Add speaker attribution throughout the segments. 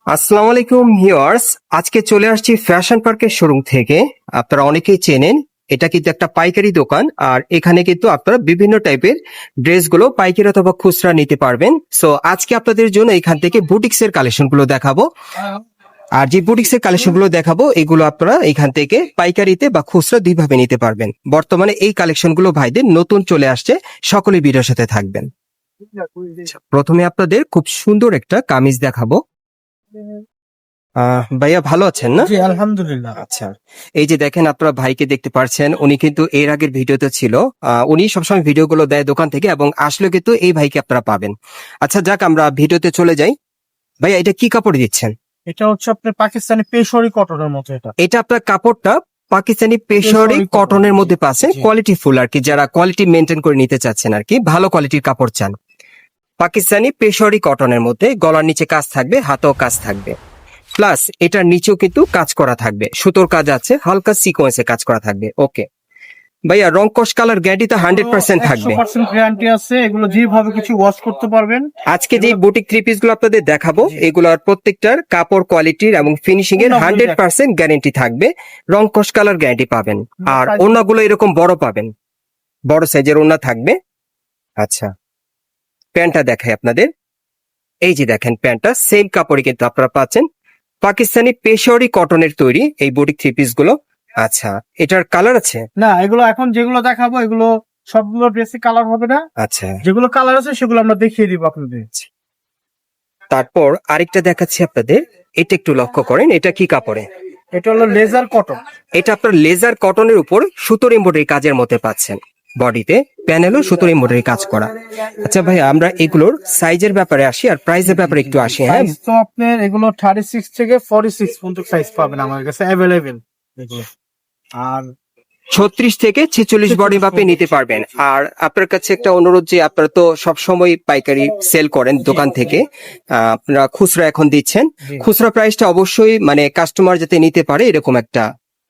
Speaker 1: আসসালামু আলাইকুম ভিউয়ার্স, আজকে চলে আসছি ফ্যাশন পার্কের শোরুম থেকে। আপনারা অনেকেই চেনেন, এটা কিন্তু একটা পাইকারি দোকান। আর এখানে কিন্তু আপনারা বিভিন্ন টাইপের ড্রেসগুলো পাইকারি অথবা খুচরা নিতে পারবেন। সো আজকে আপনাদের জন্য এখান থেকে বুটিক্সের কালেকশনগুলো দেখাবো। আর যে বুটিক্সের কালেকশনগুলো দেখাবো এগুলো আপনারা এখান থেকে পাইকারিতে বা খুচরা দুইভাবে নিতে পারবেন। বর্তমানে এই কালেকশনগুলো ভাইদের নতুন চলে আসছে, সকলে ভিডিওর সাথে থাকবেন। প্রথমে আপনাদের খুব সুন্দর একটা কামিজ দেখাবো। ভাইয়া ভালো আছেন না?
Speaker 2: জি আলহামদুলিল্লাহ।
Speaker 1: আচ্ছা, এই যে দেখেন আপনারা ভাইকে দেখতে পাচ্ছেন, উনি কিন্তু এর আগের ভিডিওতে ছিল। উনি সবসময় ভিডিওগুলো দেয় দোকান থেকে, এবং আসলে কিন্তু এই ভাইকে আপনারা পাবেন। আচ্ছা যাক, আমরা ভিডিওতে চলে যাই। ভাইয়া এটা কি কাপড় দিচ্ছেন?
Speaker 2: এটা হচ্ছে আপনার পাকিস্তানি পেশোয়ারি কটনের মতো।
Speaker 1: এটা আপনার কাপড়টা পাকিস্তানি পেশোয়ারি
Speaker 2: পেশোয়ারি
Speaker 1: কটনের
Speaker 2: cotton,
Speaker 1: মধ্যে পাচ্ছেন,
Speaker 2: জি।
Speaker 1: কোয়ালিটি ফুল আর কি, যারা কোয়ালিটি মেনটেন করে নিতে চাচ্ছেন আর কি, ভালো কোয়ালিটির কাপড় চান। পাকিস্তানি পেশোয়ারি কটনের মধ্যে গলার নিচে কাজ থাকবে, হাতেও কাজ থাকবে, প্লাস এটার নিচেও কিন্তু কাজ করা থাকবে, সুতোর কাজ আছে, হালকা সিকোয়েন্সে কাজ করা থাকবে। ওকে ভাইয়া, রং কস কালার গ্যারান্টি তো 100% থাকবে।
Speaker 2: 100% গ্যারান্টি আছে, এগুলো যেভাবে কিছু ওয়াশ করতে পারবেন।
Speaker 1: আজকে যে বুটিক থ্রি পিস গুলো আপনাদের দেখাবো, এগুলোর প্রত্যেকটার কাপড় কোয়ালিটির এবং ফিনিশিং এর 100% গ্যারান্টি থাকবে। রং কস কালার গ্যারান্টি পাবেন। আর ওড়নাগুলো এরকম বড় পাবেন, বড় সাইজের ওড়না থাকবে। আচ্ছা, প্যান্টটা দেখাই আপনাদের। এই যে দেখেন প্যান্টটা সেম কাপড়ে কিন্তু আপনারা পাচ্ছেন, পাকিস্তানি পেশোয়ারি কটনের তৈরি এই বুটিক থ্রি পিস গুলো। আচ্ছা, এটার কালার আছে?
Speaker 2: না, এগুলো এখন যেগুলো দেখাবো এগুলো সবগুলো ড্রেসে কালার হবে না।
Speaker 1: আচ্ছা,
Speaker 2: যেগুলো কালার আছে সেগুলো আমরা দেখিয়ে দিব আপনাদের।
Speaker 1: তারপর আরেকটা দেখাচ্ছি আপনাদের, এটা একটু লক্ষ্য করেন, এটা কি কাপড়ে?
Speaker 2: এটা হলো লেজার কটন।
Speaker 1: এটা আপনার লেজার কটনের উপর সুতোর এমব্রয়ডারি কাজের মধ্যে পাচ্ছেন, বডিতে প্যানেলও সুতোর এমব্রয়ডারি কাজ করা। আচ্ছা ভাই, আমরা এগুলোর সাইজের ব্যাপারে আসি আর প্রাইসের ব্যাপারে একটু আসি। হ্যাঁ,
Speaker 2: সাইজ তো আপনার এগুলো 36 থেকে 46 পর্যন্ত সাইজ পাবেন আমার কাছে অ্যাভেলেবেল এগুলো। আর
Speaker 1: 36 থেকে 46 বডি মাপে নিতে পারবেন। আর আপনার কাছে একটা অনুরোধ, যে আপনারা তো সবসময় পাইকারি সেল করেন দোকান থেকে, আপনারা খুচরা এখন দিচ্ছেন, খুচরা প্রাইসটা অবশ্যই মানে কাস্টমার যাতে নিতে পারে এরকম একটা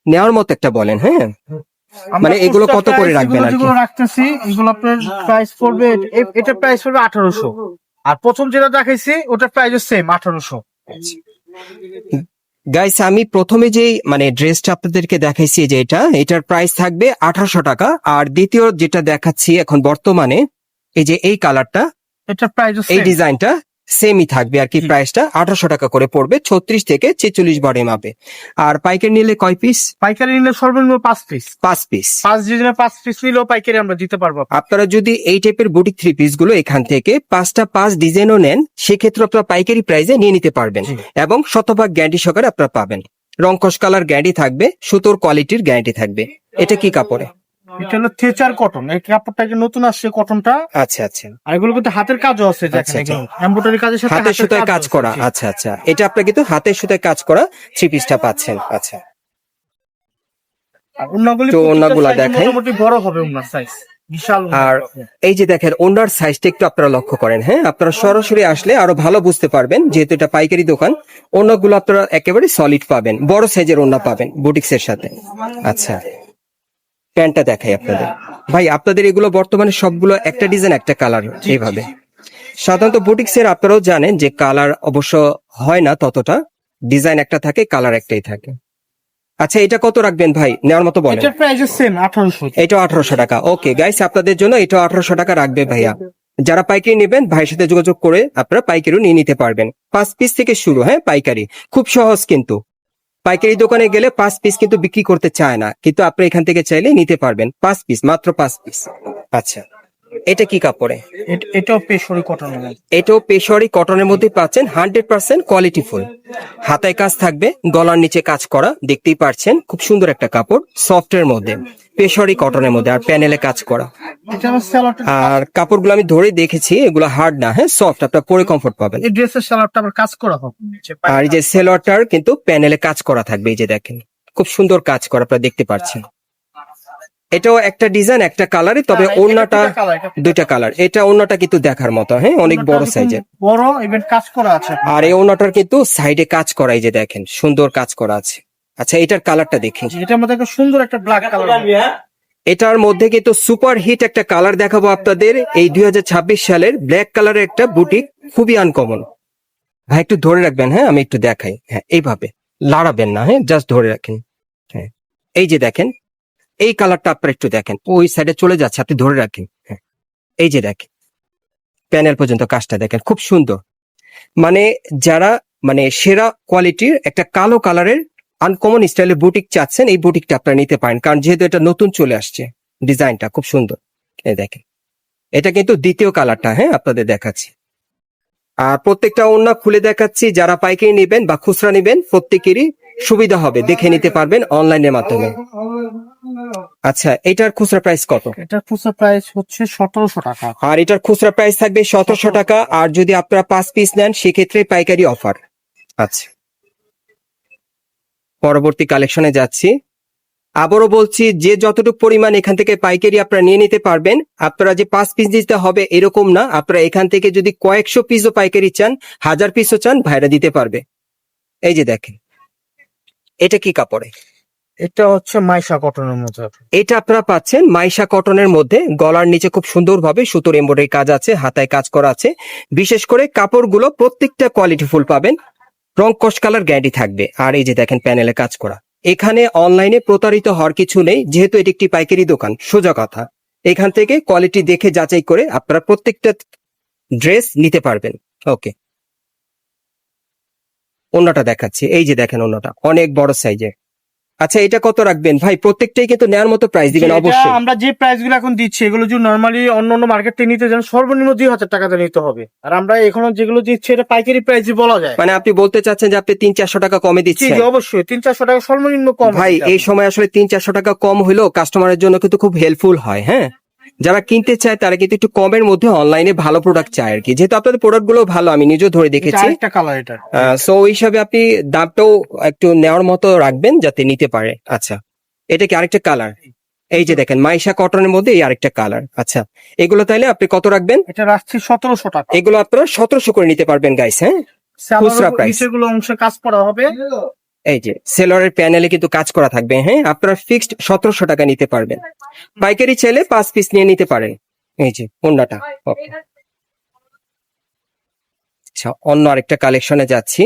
Speaker 1: নেওয়ার মতো একটা বলেন। হ্যাঁ, মানে এগুলো কত করে রাখবেন আর কি?
Speaker 2: যেগুলো রাখতেছি এগুলো আপনার প্রাইস পড়বে, এটা প্রাইস পড়বে 1800। আর প্রথম যেটা দেখাইছি ওটার প্রাইস সেম 1800।
Speaker 1: গাইস, আমি প্রথমে যেই মানে ড্রেসটা আপনাদেরকে দেখাইছি, যে এটার প্রাইস থাকবে 1800 টাকা। আর দ্বিতীয় যেটা দেখাচ্ছি এখন বর্তমানে, এই যে এই কালারটা,
Speaker 2: এটার প্রাইস
Speaker 1: এই ডিজাইনটা সেমই থাকবে আর কি, প্রাইসটা 1800 টাকা করে পড়বে, 36 থেকে 46 বডি মাপে। আর পাইকারি নিলে কয় পিস?
Speaker 2: পাইকারি নিলে সর্বনিম্ন 5 পিস।
Speaker 1: 5 পিস।
Speaker 2: 5 পিস নিলেও পাইকারি আমরা দিতে পারবো।
Speaker 1: আপনারা যদি এই টাইপের বুটিক থ্রি পিস গুলো এখান থেকে 5টা 5 ডিজাইনও নেন, সেক্ষেত্রে আপনারা পাইকারি প্রাইসে নিয়ে নিতে পারবেন, এবং শতভাগ গ্যারান্টি সহকারে আপনারা পাবেন। রং কস কালার গ্যারান্টি থাকবে, সুতোর কোয়ালিটির গ্যারান্টি থাকবে। এটা কি কাপড়ে?
Speaker 2: এটা হলো থেচার কটন। এই কাপড়টা কি নতুন আসছে কটনটা।
Speaker 1: আচ্ছা আচ্ছা,
Speaker 2: আর এগুলো কিন্তু হাতের কাজও আছে, দেখেন এগুলো এমব্রয়ডারি কাজের সাথে
Speaker 1: হাতের সুতায় কাজ করা। আচ্ছা আচ্ছা, এটা আপনারা কিন্তু হাতের সুতায় কাজ করা থ্রি পিসটা পাচ্ছেন। আচ্ছা,
Speaker 2: আর ওড়নাগুলি
Speaker 1: তো ওড়নাগুলা দেখাই।
Speaker 2: মোটামুটি বড় হবে ওড়নার সাইজ, বিশাল।
Speaker 1: আর এই যে দেখেন ওনার সাইজটা একটু আপনারা লক্ষ্য করেন। হ্যাঁ, আপনারা সরাসরি আসলে আরো ভালো বুঝতে পারবেন, যেহেতু এটা পাইকারি দোকান। ওনাগুলো আপনারা একেবারে সলিড পাবেন, বড় সাইজের ওনা পাবেন বুটিক্স এর সাথে। আচ্ছা, প্যান্টটা দেখাই আপনাদের। ভাই, আপনাদের এগুলো বর্তমানে সবগুলো একটা ডিজাইন একটা কালার এইভাবে। সাধারণত বুটিক্স এর আপনারাও জানেন যে কালার অবশ্য হয় না ততটা, ডিজাইন একটা থাকে, কালার একটাই থাকে। আচ্ছা, এটা কত রাখবেন ভাই, নেওয়ার মতো বলেন?
Speaker 2: এটার প্রাইস সেম 1800।
Speaker 1: এটা 1800 টাকা। ওকে গাইস, আপনাদের জন্য এটা 1800 টাকা রাখবে ভাইয়া। যারা পাইকারি নেবেন ভাইয়ের সাথে যোগাযোগ করে আপনারা পাইকারিও নিয়ে নিতে পারবেন। 5 পিস থেকে শুরু। হ্যাঁ, পাইকারি খুব সহজ, কিন্তু পাইকারি দোকানে গেলে 5 পিস কিন্তু বিক্রি করতে চায় না, কিন্তু আপনি এখান থেকে চাইলে নিতে পারবেন 5 পিস, মাত্র 5 পিস। আচ্ছা, এটা কি কাপড়ে?
Speaker 2: এটাও পেশোয়ারি কটন।
Speaker 1: এটাও পেশোয়ারি কটনের মধ্যে পাচ্ছেন, 100% কোয়ালিটি ফুল। হাতায় কাজ থাকবে, গলার নিচে কাজ করা, দেখতেই পাচ্ছেন খুব সুন্দর একটা কাপড়, সফটের মধ্যে, পেশোয়ারি কটনের মধ্যে, আর প্যানেলে কাজ করা। আর কাপড়গুলো আমি ধরে দেখেছি, এগুলো হার্ড না, হ্যাঁ সফট, আপনার পরে কমফোর্ট পাবেন।
Speaker 2: এই ড্রেসের সালোয়ারটা আবার কাজ করা হবে।
Speaker 1: আর এই যে সেলোয়ারটার কিন্তু প্যানেলে কাজ করা থাকবে, এই যে দেখেন খুব সুন্দর কাজ করা, আপনারা দেখতে পাচ্ছেন। এটাও একটা ডিজাইন একটা কালারে, তবে ওড়নাটা দুইটা কালার। এটা ওড়নাটা কিন্তু দেখার মতো, হ্যাঁ অনেক বড় সাইজের,
Speaker 2: বড় ইভেন কাজ করা আছে।
Speaker 1: আর এই ওড়নাটার কিন্তু সাইডে কাজ করা, এই যে দেখেন সুন্দর কাজ করা আছে। আচ্ছা, এটার কালারটা দেখি।
Speaker 2: এটার মধ্যে একটা সুন্দর একটা ব্ল্যাক কালার।
Speaker 1: এটার মধ্যে কিন্তু সুপার হিট একটা কালার দেখাবো আপনাদের, এই 2026 সালের ব্ল্যাক কালারের একটা বুটিক, খুবই আনকমন। হ্যাঁ একটু ধরে রাখবেন, হ্যাঁ আমি একটু দেখাই, হ্যাঁ এইভাবে লাড়াবেন না, হ্যাঁ জাস্ট ধরে রাখেন। হ্যাঁ এই যে দেখেন, এই কালারটা আপনারা একটু দেখেন, ওই সাইডে চলে যাচ্ছে, আপনি ধরে রাখেন। হ্যাঁ এই যে দেখেন, প্যানেল পর্যন্ত কাজটা দেখেন, খুব সুন্দর। মানে যারা মানে সেরা কোয়ালিটির একটা কালো কালারের আনকমন স্টাইলের বুটিক চাচ্ছেন, এই বুটিকটা আপনারা নিতে পারেন, কারণ যেহেতু এটা নতুন চলে আসছে, ডিজাইনটা খুব সুন্দর। এই দেখেন, এটা কিন্তু দ্বিতীয় কালারটা, হ্যাঁ আপনাদের দেখাচ্ছি। আর প্রত্যেকটা ওড়না খুলে দেখাচ্ছি, যারা পাইকারি নেবেন বা খুচরা নেবেন প্রত্যেকেরই সুবিধা হবে, দেখে নিতে পারবেন অনলাইনের মাধ্যমে। আচ্ছা, এটার খুচরা প্রাইস কত?
Speaker 2: এটার খুচরা প্রাইস হচ্ছে 1700 টাকা।
Speaker 1: আর এটার খুচরা প্রাইস থাকবে 1700 টাকা, আর যদি আপনারা 5 পিস নেন সেক্ষেত্রে পাইকারি অফার। আচ্ছা, পরবর্তী কালেকশনে যাচ্ছি। আবারও বলছি, যে যতটুকু পরিমাণ এখান থেকে পাইকারি আপনারা নিয়ে নিতে পারবেন, আপনারা যে 5 পিস দিতে হবে এরকম না, আপনারা এখান থেকে যদি কয়েকশো পিসও পাইকারি চান, 1000 পিসও চান, ভাইরা দিতে পারবে। এই যে দেখেন, এটা কি কাপড়ে?
Speaker 2: এটা হচ্ছে মাইশা কটনের মধ্যে।
Speaker 1: এটা আপনারা পাচ্ছেন মাইশা কটনের মধ্যে, গলার নিচে খুব সুন্দরভাবে সুতোর এমব্রয়ডারি কাজ আছে, হাতায় কাজ করা আছে। বিশেষ করে কাপড়গুলো প্রত্যেকটা কোয়ালিটি ফুল পাবেন, রং কস কালার গ্যারান্টি থাকবে। আর এই যে দেখেন প্যানেলে কাজ করা, এখানে অনলাইনে প্রতারিত হওয়ার কিছু নেই, যেহেতু এটি একটি পাইকারি দোকান। সোজা কথা, এখান থেকে কোয়ালিটি দেখে যাচাই করে আপনারা প্রত্যেকটা ড্রেস নিতে পারবেন। ওকে, ওন্নাটা দেখাচ্ছি, এই যে দেখেন ওন্নাটা অনেক বড় সাইজের। আচ্ছা, এটা কত রাখবেন ভাই? প্রত্যেকটাই কিন্তু নেওয়ার মতো প্রাইস দিবেন
Speaker 2: এটা
Speaker 1: অবশ্যই।
Speaker 2: আমরা যে প্রাইস গুলো এখন দিচ্ছি, এগুলো যদি নর্মালি অন্য অন্য মার্কেট থেকে নিতে যান সর্বনিম্ন 2000 টাকাতে নিতে হবে। আর আমরা এখন যেগুলো দিচ্ছি এটা পাইকারি প্রাইসই বলা যায়।
Speaker 1: মানে আপনি বলতে চাচ্ছেন যে আপনি 300-400 টাকা কমে
Speaker 2: জি
Speaker 1: দিচ্ছেন?
Speaker 2: জি, অবশ্যই 300-400 টাকা সর্বনিম্ন কম।
Speaker 1: ভাই এই সময় আসলে 300-400 টাকা কম হইলেও কাস্টমারের জন্য কিন্তু খুব হেল্পফুল হয়। হ্যাঁ, যারা কিনতে চায় তারা কিন্তু একটু কমের মধ্যে অনলাইনে ভালো প্রোডাক্ট চায় আর কি, যেহেতু আপনাদের প্রোডাক্ট গুলো ভালো, আমি নিজেও ধরে দেখেছি।
Speaker 2: একটা কালার এটা।
Speaker 1: সো ওই হিসাবে আপনি দামটাও একটু নেওয়ার মতো রাখবেন যাতে নিতে পারে। আচ্ছা, এটা কি আরেকটা কালার? এই যে দেখেন মাইশা কটনের মধ্যে এই আরেকটা কালার। আচ্ছা, এগুলো তাইলে আপনি কত রাখবেন?
Speaker 2: এটা রাখছি 1700 টাকা।
Speaker 1: এগুলো আপনারা 1700 করে নিতে পারবেন গাইস। হ্যাঁ, খুচরা প্রাইস।
Speaker 2: নিচেগুলো অংশে কাজ করা হবে।
Speaker 1: এই যে সেলরের প্যানেলে কিন্তু কাজ করা থাকবে। হ্যাঁ, আপনারা ফিক্সড 1700 টাকা নিতে পারবেন, পাইকারি চাইলে 5 পিস নিয়ে নিতে পারেন। এই যে ওন্নাটা। ওকে, আচ্ছা অন্য আরেকটা কালেকশনে যাচ্ছি।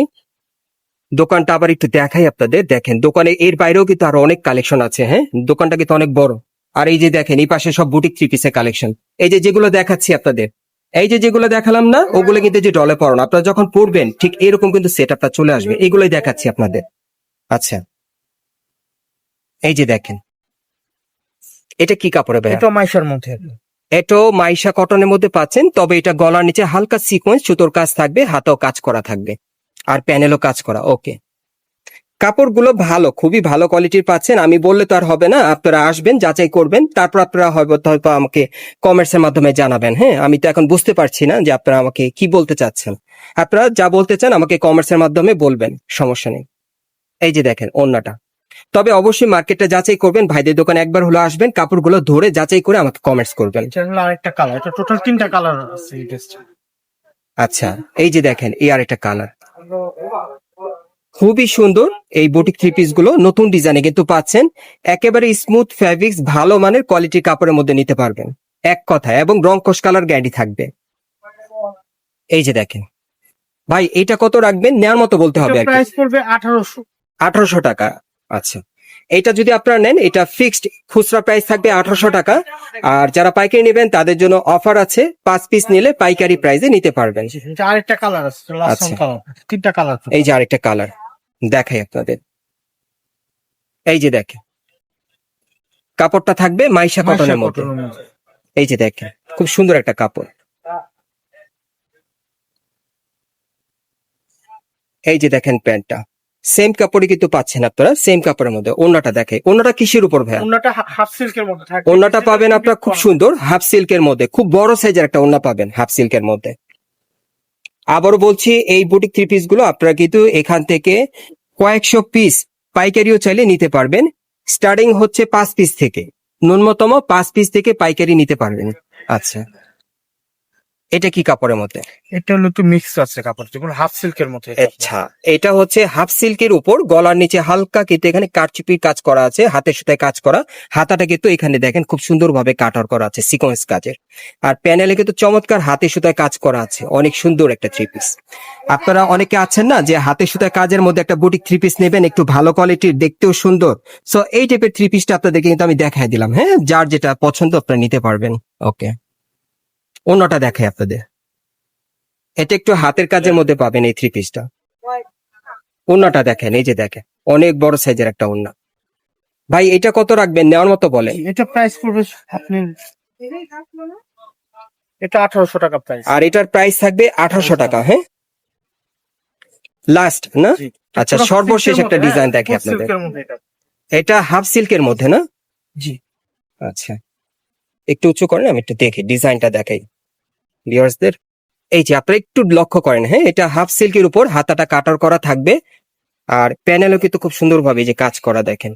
Speaker 1: দোকানটা আবার একটু দেখাই আপনাদের, দেখেন দোকানে এর বাইরেও কিন্তু আরো অনেক কালেকশন আছে। হ্যাঁ, দোকানটা কিন্তু অনেক বড়। আর এই যে দেখেন এই পাশে সব বুটিক থ্রি পিসের কালেকশন। এই যে যেগুলো দেখাচ্ছি আপনাদের, এই যে যেগুলো দেখালাম না, ওগুলো কিন্তু যে ডলে পড়ানো, আপনারা যখন পড়বেন ঠিক এরকম কিন্তু সেট আপটা চলে আসবে। এগুলোই দেখাচ্ছি আপনাদের। আচ্ছা, এই যে দেখেন, এটা কি কাপড়ে ভাই?
Speaker 2: এটা মাইশার মধ্যে।
Speaker 1: এটাও মাইশা কটনের মধ্যে পাচ্ছেন, তবে এটা গলার নিচে হালকা সিকোয়েন্স সুতোর কাজ থাকবে, হাতেও কাজ করা থাকবে, আর প্যানেলও কাজ করা। ওকে, কাপড়গুলো ভালো, খুবই ভালো কোয়ালিটির পাচ্ছেন। আমি বললে তো আর হবে না, আপনারা আসবেন, যাচাই করবেন, তারপর আপনারা হয়তো আমাকে কমেন্টসের মাধ্যমে জানাবেন। হ্যাঁ, আমি তো এখন বুঝতে পারছি না যে আপনারা আমাকে কি বলতে চাচ্ছেন। আপনারা যা বলতে চান আমাকে কমেন্টসের মাধ্যমে বলবেন, সমস্যা নেই। এই যে দেখেন ওন্নাটা, তবে অবশ্যই মার্কেটটা যাচাই করবেন, ভাইদের দোকানে একবার হলো আসবেন, কাপড়গুলো ধরে যাচাই করে আমাকে কমেন্টস করবেন।
Speaker 2: এটা হলো আরেকটা কালার। এটা টোটাল 3টা কালার আছে এই ড্রেসটা।
Speaker 1: আচ্ছা, এই যে দেখেন এই আরেকটা কালার, খুবই সুন্দর। এই বুটিক থ্রি পিস গুলো নতুন ডিজাইনে কিন্তু পাচ্ছেন, একেবারে স্মুথ ফ্যাব্রিক্স, ভালো মানের কোয়ালিটির কাপড়ের মধ্যে নিতে পারবেন এক কথায়, এবং রং কোশ কালার গ্যারান্টি থাকবে। এই যে দেখেন ভাই, এটা কত রাখবেন? নেওয়ার মতো বলতে হবে আর কি।
Speaker 2: প্রাইস পড়বে 1800।
Speaker 1: 1800 টাকা। আচ্ছা, এটা যদি আপনারা নেন, এটা ফিক্সড খুচরা প্রাইস থাকবে 1800 টাকা, আর যারা পাইকারি নেবেন তাদের জন্য অফার আছে, 5 পিস নিলে পাইকারি প্রাইসে নিতে পারবেন।
Speaker 2: এটা আরেকটা কালার আছে, লাস্ট
Speaker 1: আচ্ছা।
Speaker 2: কালার। 3টা কালার।
Speaker 1: এই যে আরেকটা কালার দেখাই আপনাদের, এই যে দেখেন কাপড়টা থাকবে মাইশা কটনের মধ্যে। এই যে দেখেন খুব সুন্দর একটা কাপড়। এই যে দেখেন প্যান্টটা, সেম কাপড়ই কিন্তু পাচ্ছেন আপনারা, সেম কাপড়ের মধ্যে। ওন্নাটা দেখে, ওন্নাটা কিসের উপর ভাইয়া?
Speaker 2: ওন্নাটা হাফ সিল্কের মধ্যে থাকে।
Speaker 1: ওন্নাটা পাবেন আপনারা খুব সুন্দর হাফ সিল্কের মধ্যে, খুব বড় সাইজের একটা ওন্না পাবেন হাফ সিল্কের মধ্যে। আবারও বলছি, এই বুটিক থ্রি পিস গুলো আপনারা কিন্তু এখান থেকে কয়েকশো পিস পাইকারিও চাইলে নিতে পারবেন। স্টার্টিং হচ্ছে 5 পিস থেকে, ন্যূনতম 5 পিস থেকে পাইকারি নিতে পারবেন। আচ্ছা, এটা কি কাপড়ের মধ্যে?
Speaker 2: এটা হলো তো মিক্স আছে কাপড়, যেমন হাফ সিল্কের মধ্যে।
Speaker 1: আচ্ছা, এটা হচ্ছে হাফ সিল্কের উপর গলার নিচে হালকা কিন্তু এখানে কারচুপির কাজ করা আছে, হাতের সুতায় কাজ করা। হাতাটা কিন্তু এখানে দেখেন খুব সুন্দরভাবে কাটার করা আছে সিকোয়েন্স কাজের। আর প্যানেলে কিন্তু চমৎকার হাতের সুতায় কাজ করা আছে, অনেক সুন্দর একটা থ্রি পিস। আপনারা অনেকে আছেন না যে হাতের সুতায় কাজের মধ্যে একটা বুটিক থ্রি পিস নেবেন, একটু ভালো কোয়ালিটির, দেখতেও সুন্দর। সো এই টাইপের থ্রি পিসটা আপনাদেরকে কিন্তু আমি দেখাই দিলাম। হ্যাঁ, যার যেটা পছন্দ আপনারা নিতে পারবেন। ওকে, অন্যটা দেখাই আপনাদের। এটা একটু হাতের কাজের মধ্যে পাবেন এই থ্রি পিসটা। ওন্নাটা দেখেন, এই যে দেখেন অনেক বড় সাইজের একটা ওন্না। ভাই এটা কত রাখবেন নেওয়ার মতো বলেন?
Speaker 2: এটা প্রাইস পড়বে আপনি, এটা 1800 টাকা প্রাইস।
Speaker 1: আর এটার প্রাইস থাকবে 1800 টাকা। হ্যাঁ, লাস্ট না?
Speaker 2: জি।
Speaker 1: আচ্ছা,
Speaker 2: পুরো
Speaker 1: সর্বশেষ
Speaker 2: সিল্কের
Speaker 1: একটা
Speaker 2: মধ্যে,
Speaker 1: ডিজাইন
Speaker 2: হ্যাঁ,
Speaker 1: দেখে
Speaker 2: ফুল
Speaker 1: আপনাদের।
Speaker 2: সিল্কের মধ্যে এটা।
Speaker 1: এটা হাফ সিল্কের মধ্যে না?
Speaker 2: জি।
Speaker 1: আচ্ছা, একটু উঁচু করেন, আমি একটু দেখি ডিজাইনটা দেখাই ভিউয়ার্সদের। এই যে আপনারা একটু লক্ষ্য করেন, হ্যাঁ, এটা হাফ সিল্কের উপর হাতাটা কাটার করা থাকবে। আর প্যানেলও কিন্তু খুব সুন্দরভাবে এই যে কাজ করা দেখেন।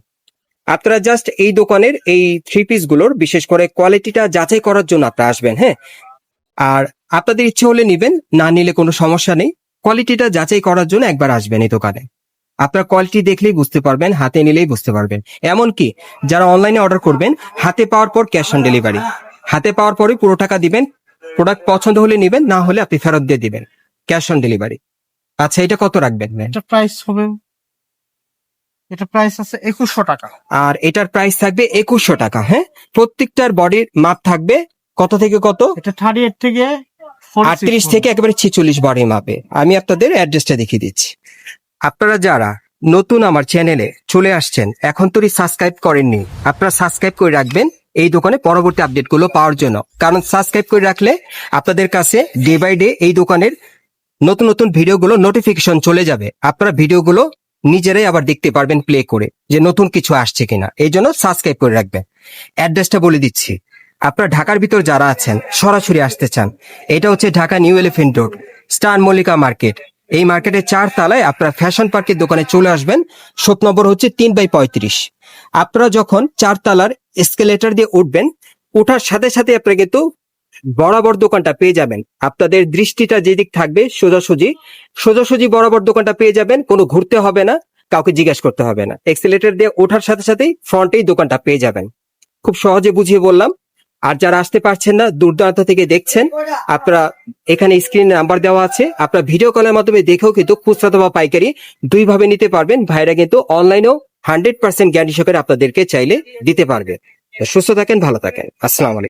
Speaker 1: আপনারা জাস্ট এই দোকানের এই থ্রি পিস গুলোর বিশেষ করে কোয়ালিটিটা যাচাই করার জন্য আপনারা আসবেন। হ্যাঁ, আর আপনাদের ইচ্ছে হলে নিবেন, না নিলে কোনো সমস্যা নেই। কোয়ালিটিটা যাচাই করার জন্য একবার আসবেন এই দোকানে। আপনার কোয়ালিটি দেখলেই বুঝতে পারবেন, হাতে নিলেই বুঝতে পারবেন। এমনকি যারা অনলাইনে অর্ডার করবেন, হাতে পাওয়ার পর ক্যাশ অন ডেলিভারি, হাতে পাওয়ার পরে পুরো টাকা দিবেন। প্রোডাক্ট পছন্দ হলে নিবেন, না হলে আপনি ফেরত দিয়ে দিবেন, ক্যাশ অন ডেলিভারি। আচ্ছা, এটা কত রাখবেন?
Speaker 2: এটা প্রাইস হবে, এটা প্রাইস আছে 2100 টাকা।
Speaker 1: আর এটার প্রাইস থাকবে 2100 টাকা। হ্যাঁ, প্রত্যেকটার বডির মাপ থাকবে কত থেকে কত?
Speaker 2: এটা 38 থেকে
Speaker 1: 38 থেকে একেবারে 46 বডি মাপে। আমি আপনাদের অ্যাড্রেসটা দেখিয়ে দিচ্ছি। আপনারা যারা নতুন আমার চ্যানেলে চলে আসছেন, এখন তো সাবস্ক্রাইব করেননি, আপনারা সাবস্ক্রাইব করে রাখবেন এই দোকানে পরবর্তী আপডেট গুলো পাওয়ার জন্য। কারণ সাবস্ক্রাইব করে রাখলে আপনাদের কাছে ডে বাই ডে এই দোকানের নতুন নতুন ভিডিওগুলো নোটিফিকেশন চলে যাবে। আপনারা ভিডিওগুলো নিজেরাই আবার দেখতে পারবেন প্লে করে, যে নতুন কিছু আসছে কিনা। এই জন্য সাবস্ক্রাইব করে রাখবেন। অ্যাড্রেসটা বলে দিচ্ছি। আপনারা ঢাকার ভিতর যারা আছেন, সরাসরি আসতে চান, এটা হচ্ছে Dhaka new elephant road, star Mallika market. এই মার্কেটের 4 তলায় আপনারা ফ্যাশন পার্কের দোকানে চলে আসবেন। শপ নম্বর হচ্ছে 3/35। আপনারা যখন 4 তলার এসকেলেটর দিয়ে উঠবেন, ওঠার সাথে সাথে আপনারা কিন্তু বরাবর দোকানটা পেয়ে যাবেন। আপনাদের দৃষ্টিটা যেদিক থাকবে সোজাসুজি সোজাসুজি বরাবর দোকানটা পেয়ে যাবেন। কোনো ঘুরতে হবে না, কাউকে জিজ্ঞেস করতে হবে না। এক্সেলেটর দিয়ে ওঠার সাথে সাথেই ফ্রন্টেই দোকানটা পেয়ে যাবেন। খুব সহজে বুঝিয়ে বললাম। আর যারা আসতে পারছেন না, দূর দূরান্ত থেকে দেখছেন, আপনারা এখানে স্ক্রিনে নাম্বার দেওয়া আছে, আপনারা ভিডিও কলের মাধ্যমে দেখেও কিন্তু খুচরা অথবা পাইকারি দুইভাবে নিতে পারবেন। ভাইরা কিন্তু অনলাইনেও 100% গ্যারান্টি সহকারে আপনাদেরকে চাইলে দিতে পারবে। সুস্থ থাকেন, ভালো থাকেন, আসসালামু আলাইকুম।